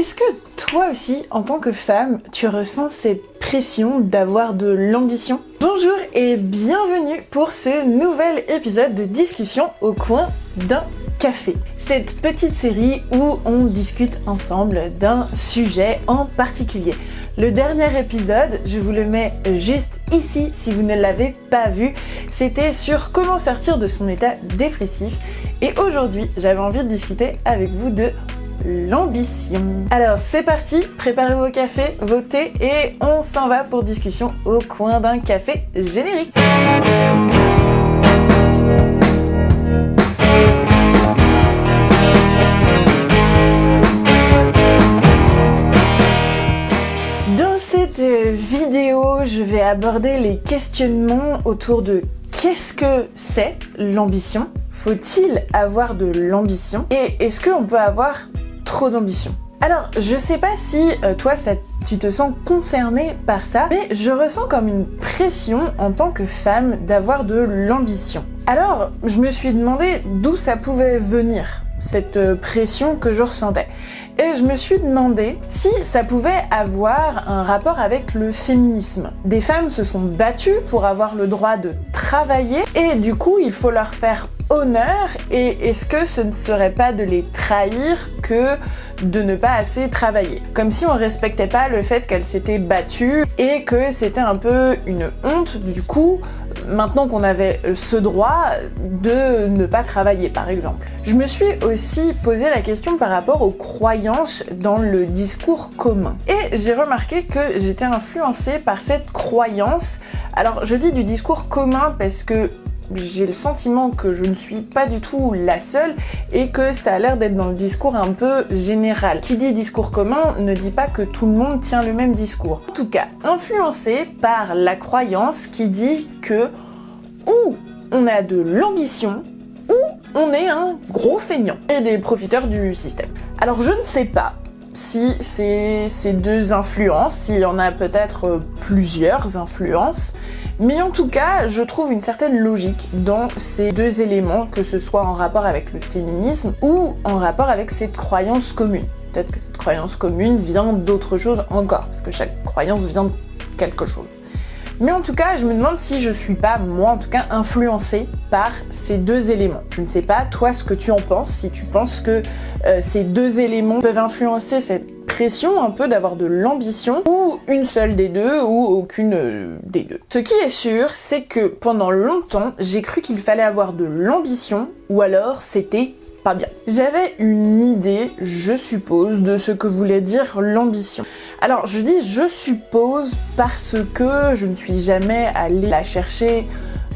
Est-ce que toi aussi, en tant que femme, tu ressens cette pression d'avoir de l'ambition? Bonjour et bienvenue pour ce nouvel épisode de discussion au coin d'un café. Cette petite série où on discute ensemble d'un sujet en particulier. Le dernier épisode, je vous le mets juste ici si vous ne l'avez pas vu, c'était sur comment sortir de son état dépressif. Et aujourd'hui, j'avais envie de discuter avec vous de l'ambition. Alors c'est parti, préparez vos cafés, vos thés et on s'en va pour discussion au coin d'un café générique. Dans cette vidéo, je vais aborder les questionnements autour de qu'est-ce que c'est l'ambition? Faut-il avoir de l'ambition? Et est-ce qu'on peut avoir trop d'ambition? Alors, je sais pas si toi, tu te sens concernée par ça, mais je ressens comme une pression en tant que femme d'avoir de l'ambition. Alors, je me suis demandé d'où ça pouvait venir, cette pression que je ressentais. Et je me suis demandé si ça pouvait avoir un rapport avec le féminisme. Des femmes se sont battues pour avoir le droit de travailler et du coup, il faut leur faire honneur, et est-ce que ce ne serait pas de les trahir que de ne pas assez travailler? Comme si on respectait pas le fait qu'elles s'étaient battues et que c'était un peu une honte du coup, maintenant qu'on avait ce droit de ne pas travailler par exemple. Je me suis aussi posé la question par rapport aux croyances dans le discours commun. Et j'ai remarqué que j'étais influencée par cette croyance. Alors je dis du discours commun parce que j'ai le sentiment que je ne suis pas du tout la seule et que ça a l'air d'être dans le discours un peu général. Qui dit discours commun ne dit pas que tout le monde tient le même discours. En tout cas, influencé par la croyance qui dit que ou on a de l'ambition ou on est un gros feignant et des profiteurs du système. Alors je ne sais pas si c'est ces deux influences, s'il y en a peut-être plusieurs influences, mais en tout cas, je trouve une certaine logique dans ces deux éléments, que ce soit en rapport avec le féminisme ou en rapport avec cette croyance commune. Peut-être que cette croyance commune vient d'autre chose encore, parce que chaque croyance vient de quelque chose. Mais en tout cas, je me demande si je suis pas, moi en tout cas, influencée par ces deux éléments. Je ne sais pas, toi, ce que tu en penses, si tu penses que ces deux éléments peuvent influencer cette pression un peu d'avoir de l'ambition, ou une seule des deux, ou aucune des deux. Ce qui est sûr, c'est que pendant longtemps, j'ai cru qu'il fallait avoir de l'ambition, ou alors c'était pas bien. J'avais une idée, je suppose, de ce que voulait dire l'ambition. Alors je dis je suppose parce que je ne suis jamais allée la chercher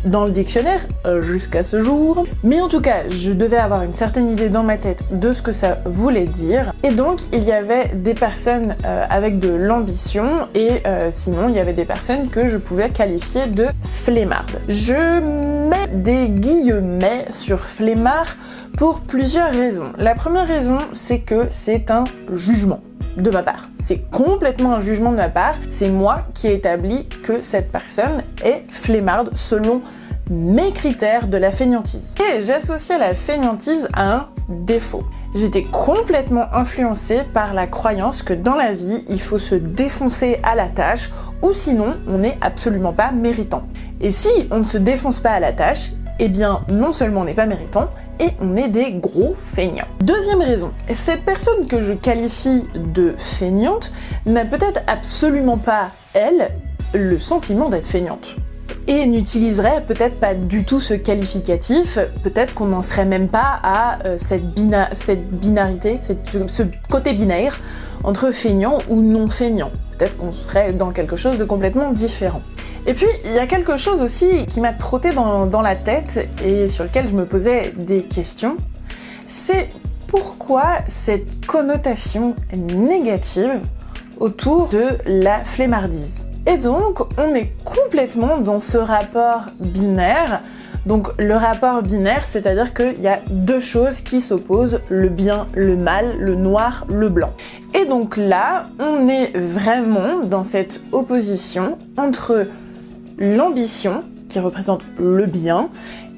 dans le dictionnaire jusqu'à ce jour, mais en tout cas je devais avoir une certaine idée dans ma tête de ce que ça voulait dire, et donc il y avait des personnes avec de l'ambition et sinon il y avait des personnes que je pouvais qualifier de flemmardes. Je mets des guillemets sur flemmard pour plusieurs raisons. La première raison, c'est que c'est un jugement de ma part. C'est complètement un jugement de ma part. C'est moi qui ai établi que cette personne est flemmarde selon mes critères de la fainéantise. Et j'associais la fainéantise à un défaut. J'étais complètement influencée par la croyance que dans la vie, il faut se défoncer à la tâche ou sinon on n'est absolument pas méritant. Et si on ne se défonce pas à la tâche, eh bien non seulement on n'est pas méritant, et on est des gros feignants. Deuxième raison, cette personne que je qualifie de feignante n'a peut-être absolument pas, elle, le sentiment d'être feignante. Et n'utiliserait peut-être pas du tout ce qualificatif, peut-être qu'on n'en serait même pas à cette binarité, ce côté binaire entre feignant ou non feignant. Peut-être qu'on serait dans quelque chose de complètement différent. Et puis, il y a quelque chose aussi qui m'a trotté dans la tête et sur lequel je me posais des questions. C'est pourquoi cette connotation négative autour de la flemmardise. Et donc, on est complètement dans ce rapport binaire. Donc, le rapport binaire, c'est-à-dire qu'il y a deux choses qui s'opposent, le bien, le mal, le noir, le blanc. Et donc là, on est vraiment dans cette opposition entre l'ambition, qui représente le bien,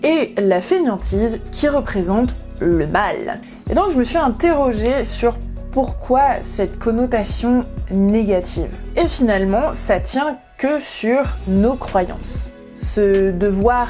et la fainéantise, qui représente le mal. Et donc je me suis interrogée sur pourquoi cette connotation négative? Et finalement, ça tient que sur nos croyances. De voir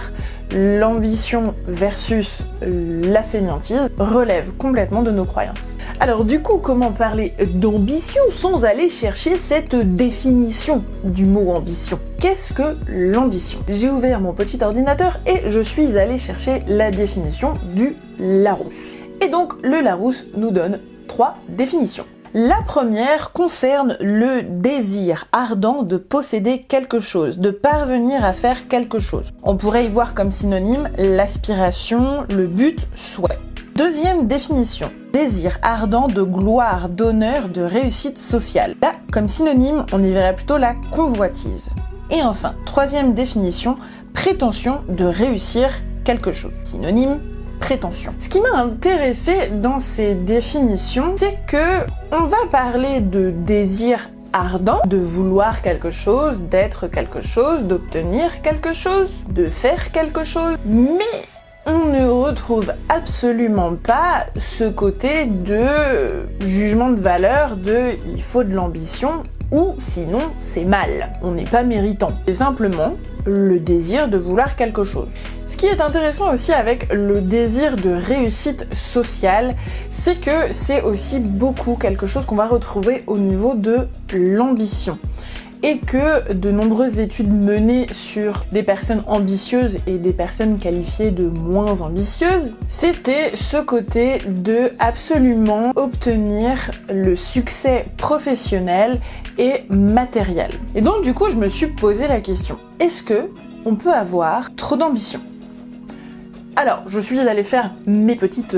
l'ambition versus la fainéantise relève complètement de nos croyances. Alors du coup, comment parler d'ambition sans aller chercher cette définition du mot ambition? Qu'est-ce que l'ambition? J'ai ouvert mon petit ordinateur et je suis allée chercher la définition du Larousse. Et donc le Larousse nous donne 3 définitions. La première concerne le désir ardent de posséder quelque chose, de parvenir à faire quelque chose. On pourrait y voir comme synonyme l'aspiration, le but, souhait. Deuxième définition, désir ardent de gloire, d'honneur, de réussite sociale. Là, comme synonyme, on y verrait plutôt la convoitise. Et enfin, troisième définition, prétention de réussir quelque chose. Synonyme, prétention. Ce qui m'a intéressé dans ces définitions, c'est que on va parler de désir ardent, de vouloir quelque chose, d'être quelque chose, d'obtenir quelque chose, de faire quelque chose, mais on ne retrouve absolument pas ce côté de jugement de valeur de il faut de l'ambition ou sinon c'est mal, on n'est pas méritant. C'est simplement le désir de vouloir quelque chose. Ce qui est intéressant aussi avec le désir de réussite sociale, c'est que c'est aussi beaucoup quelque chose qu'on va retrouver au niveau de l'ambition. Et que de nombreuses études menées sur des personnes ambitieuses et des personnes qualifiées de moins ambitieuses, c'était ce côté de absolument obtenir le succès professionnel et matériel. Et donc du coup, je me suis posé la question, est-ce que on peut avoir trop d'ambition? Alors, je suis allée faire mes petites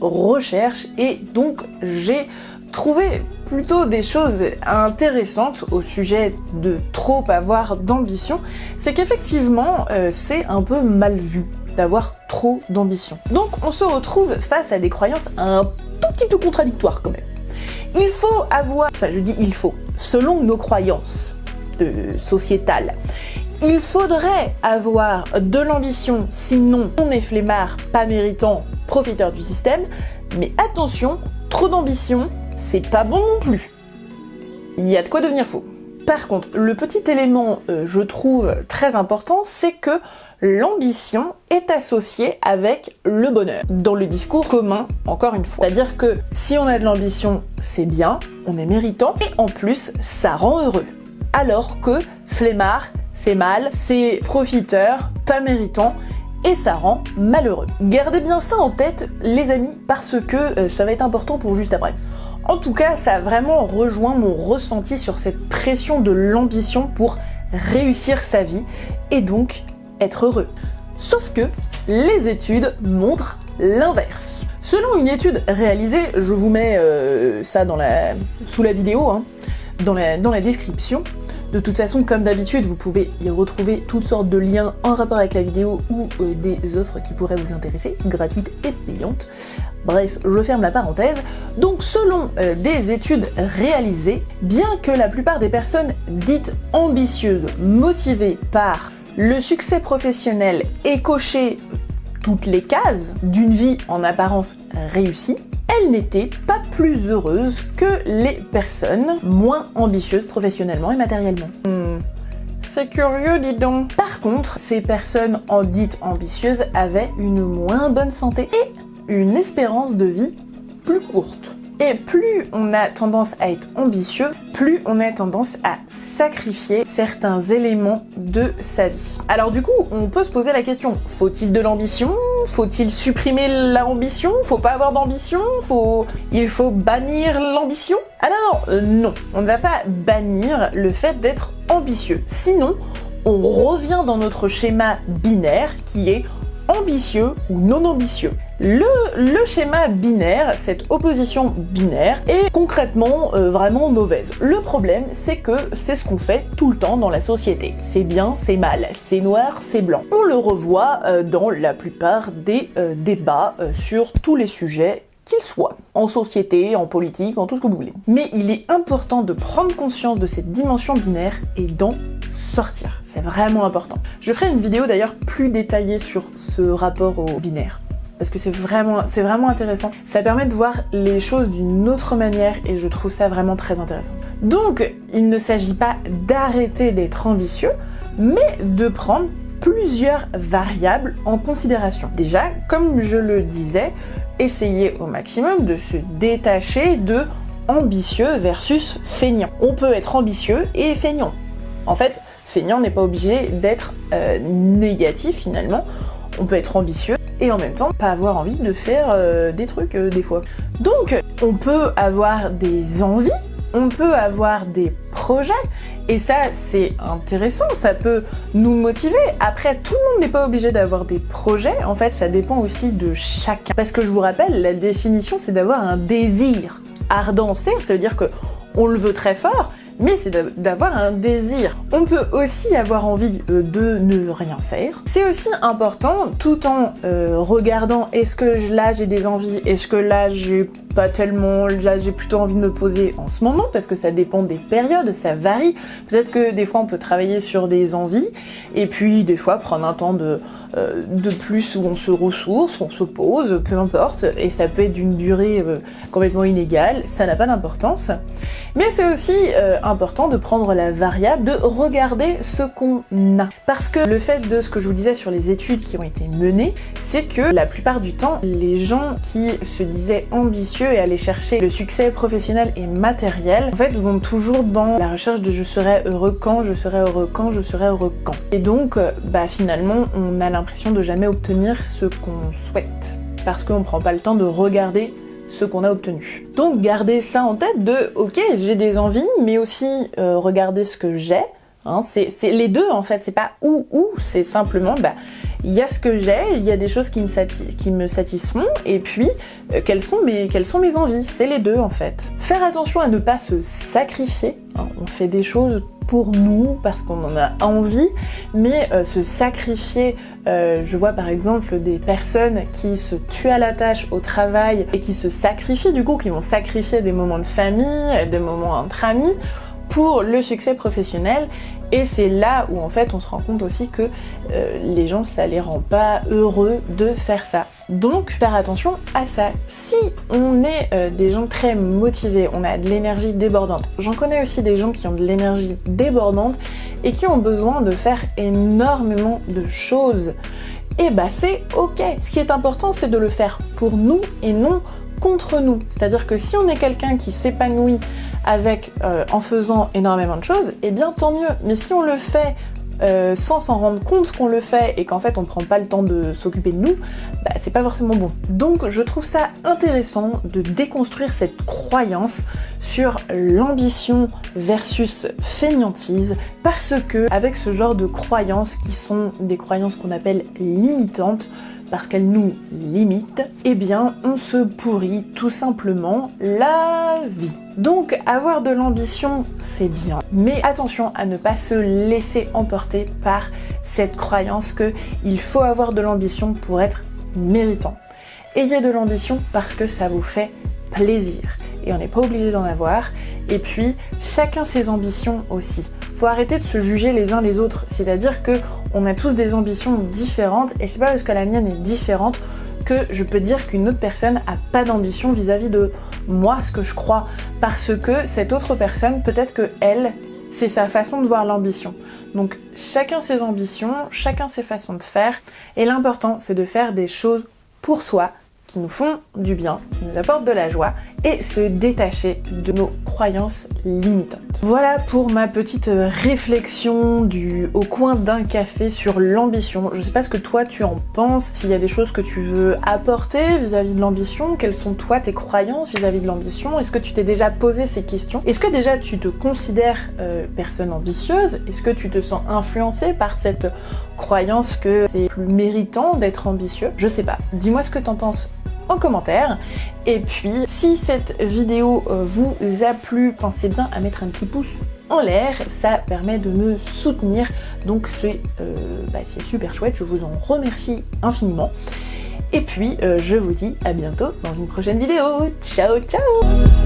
recherches et donc j'ai trouvé plutôt des choses intéressantes au sujet de trop avoir d'ambition. C'est qu'effectivement, c'est un peu mal vu d'avoir trop d'ambition. Donc, on se retrouve face à des croyances un tout petit peu contradictoires quand même. Il faut avoir, enfin je dis il faut, selon nos croyances sociétales, il faudrait avoir de l'ambition, sinon on est flemmard, pas méritant, profiteur du système. Mais attention, trop d'ambition, c'est pas bon non plus. Il y a de quoi devenir fou. Par contre, le petit élément, je trouve très important, c'est que l'ambition est associée avec le bonheur. Dans le discours commun, encore une fois. C'est-à-dire que si on a de l'ambition, c'est bien, on est méritant, et en plus, ça rend heureux. Alors que flemmard, c'est mal, c'est profiteur, pas méritant, et ça rend malheureux. Gardez bien ça en tête, les amis, parce que ça va être important pour juste après. En tout cas, ça a vraiment rejoint mon ressenti sur cette pression de l'ambition pour réussir sa vie, et donc être heureux. Sauf que les études montrent l'inverse. Selon une étude réalisée, je vous mets ça sous la vidéo, hein, dans la description. De toute façon, comme d'habitude, vous pouvez y retrouver toutes sortes de liens en rapport avec la vidéo ou des offres qui pourraient vous intéresser, gratuites et payantes. Bref, je ferme la parenthèse. Donc, selon des études réalisées, bien que la plupart des personnes dites ambitieuses, motivées par le succès professionnel aient coché toutes les cases d'une vie en apparence réussie, elle n'était pas plus heureuse que les personnes moins ambitieuses professionnellement et matériellement. C'est curieux, dis donc. Par contre, ces personnes dites ambitieuses avaient une moins bonne santé et une espérance de vie plus courte. Et plus on a tendance à être ambitieux, plus on a tendance à sacrifier certains éléments de sa vie. Alors du coup, on peut se poser la question, faut-il de l'ambition? Faut-il supprimer l'ambition? Faut pas avoir d'ambition? Il faut bannir l'ambition? Alors non, on ne va pas bannir le fait d'être ambitieux. Sinon, on revient dans notre schéma binaire qui est ambitieux ou non ambitieux. Le schéma binaire, cette opposition binaire, est concrètement vraiment mauvaise. Le problème, c'est que c'est ce qu'on fait tout le temps dans la société. C'est bien, c'est mal, c'est noir, c'est blanc. On le revoit dans la plupart des débats sur tous les sujets qu'ils soient, en société, en politique, en tout ce que vous voulez. Mais il est important de prendre conscience de cette dimension binaire et d'en sortir. C'est vraiment important. Je ferai une vidéo d'ailleurs plus détaillée sur ce rapport au binaire. parce que c'est vraiment intéressant. Ça permet de voir les choses d'une autre manière et je trouve ça vraiment très intéressant. Donc, il ne s'agit pas d'arrêter d'être ambitieux, mais de prendre plusieurs variables en considération. Déjà, comme je le disais, essayez au maximum de se détacher de ambitieux versus feignant. On peut être ambitieux et feignant. En fait, feignant n'est pas obligé d'être négatif finalement. On peut être ambitieux et en même temps pas avoir envie de faire des trucs des fois. Donc, on peut avoir des envies, on peut avoir des projets, et ça c'est intéressant, ça peut nous motiver. Après, tout le monde n'est pas obligé d'avoir des projets, en fait ça dépend aussi de chacun. Parce que je vous rappelle, la définition c'est d'avoir un désir ardent, certes, ça veut dire que on le veut très fort, mais c'est d'avoir un désir. On peut aussi avoir envie de ne rien faire. C'est aussi important, tout en regardant est-ce que là j'ai des envies, est-ce que là j'ai pas tellement, là j'ai plutôt envie de me poser en ce moment, parce que ça dépend des périodes, ça varie. Peut-être que des fois on peut travailler sur des envies, et puis des fois prendre un temps de plus où on se ressource, on se pose, peu importe, et ça peut être d'une durée complètement inégale, ça n'a pas d'importance. Mais c'est aussi important de prendre la variable, de regarder ce qu'on a. Parce que le fait de ce que je vous disais sur les études qui ont été menées, c'est que la plupart du temps, les gens qui se disaient ambitieux et allaient chercher le succès professionnel et matériel, en fait, vont toujours dans la recherche de je serai heureux quand, je serai heureux quand, je serai heureux quand. Et donc, finalement, on a l'impression de jamais obtenir ce qu'on souhaite. Parce qu'on prend pas le temps de regarder ce qu'on a obtenu. Donc gardez ça en tête de ok, j'ai des envies, mais aussi regardez ce que j'ai. Hein, c'est les deux en fait, c'est pas ou, c'est simplement il y a ce que j'ai, il y a des choses qui me satisfont, et puis quelles sont mes envies, c'est les deux en fait. Faire attention à ne pas se sacrifier, hein, on fait des choses pour nous parce qu'on en a envie, mais se sacrifier, je vois par exemple des personnes qui se tuent à la tâche au travail et qui se sacrifient du coup, qui vont sacrifier des moments de famille, des moments entre amis pour le succès professionnel, et c'est là où en fait on se rend compte aussi que les gens, ça les rend pas heureux de faire ça. Donc faire attention à ça. Si on est des gens très motivés, on a de l'énergie débordante, j'en connais aussi des gens qui ont de l'énergie débordante et qui ont besoin de faire énormément de choses, et c'est ok. Ce qui est important, c'est de le faire pour nous et non contre nous. C'est-à-dire que si on est quelqu'un qui s'épanouit en faisant énormément de choses, eh bien tant mieux. Mais si on le fait sans s'en rendre compte qu'on le fait et qu'en fait on prend pas le temps de s'occuper de nous, c'est pas forcément bon. Donc je trouve ça intéressant de déconstruire cette croyance sur l'ambition versus fainéantise, parce que avec ce genre de croyances qui sont des croyances qu'on appelle limitantes, parce qu'elles nous limitent, eh bien on se pourrit tout simplement la vie. Donc avoir de l'ambition, c'est bien, mais attention à ne pas se laisser emporter par cette croyance que il faut avoir de l'ambition pour être méritant. Ayez de l'ambition parce que ça vous fait plaisir, et on n'est pas obligé d'en avoir, et puis chacun ses ambitions aussi. Faut arrêter de se juger les uns les autres, c'est-à-dire que on a tous des ambitions différentes, et c'est pas parce que la mienne est différente que je peux dire qu'une autre personne a pas d'ambition vis-à-vis de moi, ce que je crois, parce que cette autre personne, peut-être que elle, c'est sa façon de voir l'ambition. Donc chacun ses ambitions, chacun ses façons de faire, et l'important c'est de faire des choses pour soi, qui nous font du bien, qui nous apportent de la joie, et se détacher de nos croyances limitantes. Voilà pour ma petite réflexion au coin d'un café sur l'ambition. Je sais pas ce que toi tu en penses, s'il y a des choses que tu veux apporter vis-à-vis de l'ambition, quelles sont toi tes croyances vis-à-vis de l'ambition, est-ce que tu t'es déjà posé ces questions, est-ce que déjà tu te considères personne ambitieuse, est-ce que tu te sens influencée par cette croyance que c'est plus méritant d'être ambitieux, je sais pas, dis-moi ce que t'en penses en commentaire. Et puis si cette vidéo vous a plu, pensez bien à mettre un petit pouce en l'air, ça permet de me soutenir, donc c'est super chouette, je vous en remercie infiniment. Et puis je vous dis à bientôt dans une prochaine vidéo. Ciao ciao.